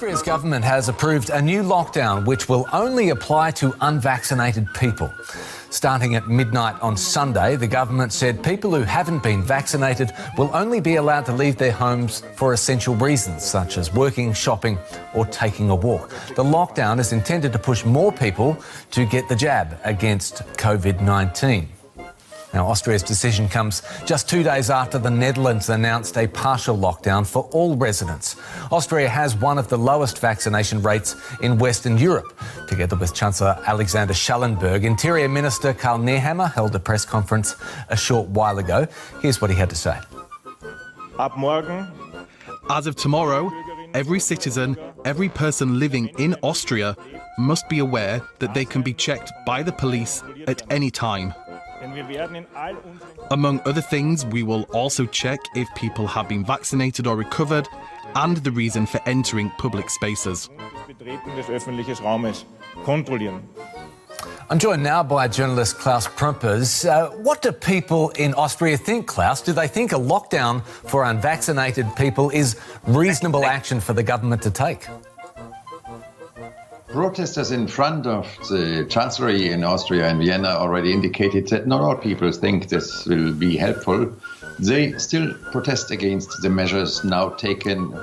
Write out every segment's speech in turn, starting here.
Austria's government has approved a new lockdown which will only apply to unvaccinated people. Starting at midnight on Sunday, the government said people who haven't been vaccinated will only be allowed to leave their homes for essential reasons, such as working, shopping or taking a walk. The lockdown is intended to push more people to get the jab against COVID-19. Now, Austria's decision comes just 2 days after the Netherlands announced a partial lockdown for all residents. Austria has one of the lowest vaccination rates in Western Europe. Together with Chancellor Alexander Schallenberg, Interior Minister Karl Nehammer held a press conference a short while ago. Here's what he had to say. As of tomorrow, every citizen, every person living in Austria must be aware that they can be checked by the police at any time. Among other things, we will also check if people have been vaccinated or recovered and the reason for entering public spaces. I'm joined now by journalist Klaus Prumpers. What do people in Austria think, Klaus? Do they think a lockdown for unvaccinated people is reasonable action for the government to take? Protesters in front of the Chancellery in Austria and Vienna already indicated that not all people think this will be helpful. They still protest against the measures now taken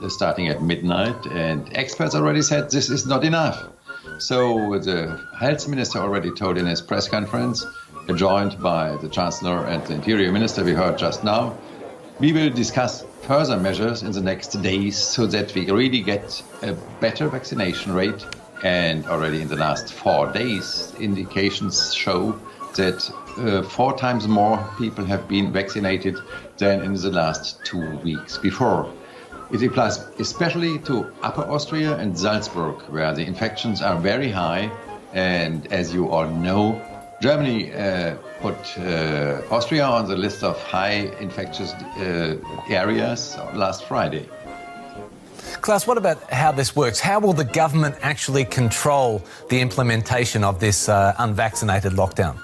starting at midnight, and experts already said this is not enough. So the health minister already told in his press conference, joined by the Chancellor and the Interior Minister we heard just now, we will discuss further measures in the next days so that we really get a better vaccination rate. And already in the last 4 days, indications show that 4 times more people have been vaccinated than in the last 2 weeks before. It applies especially to Upper Austria and Salzburg, where the infections are very high. And as you all know, Germany put Austria on the list of high infectious areas last Friday. Klaus, what about how this works? How will the government actually control the implementation of this unvaccinated lockdown?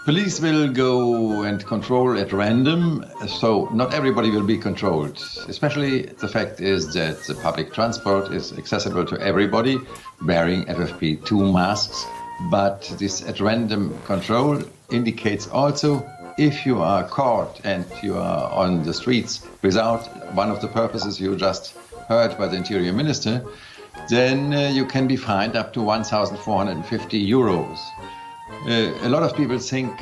Police will go and control at random, so not everybody will be controlled. Especially the fact is that the public transport is accessible to everybody, wearing FFP2 masks. But this at random control indicates also if you are caught and you are on the streets without one of the purposes you just heard by the Interior Minister, then you can be fined up to 1,450 euros. A lot of people think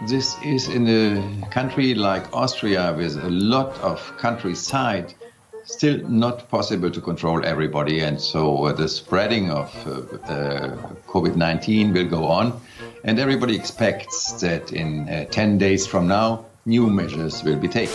this is in a country like Austria with a lot of countryside still not possible to control everybody, and so the spreading of COVID-19 will go on, and everybody expects that in 10 days from now new measures will be taken.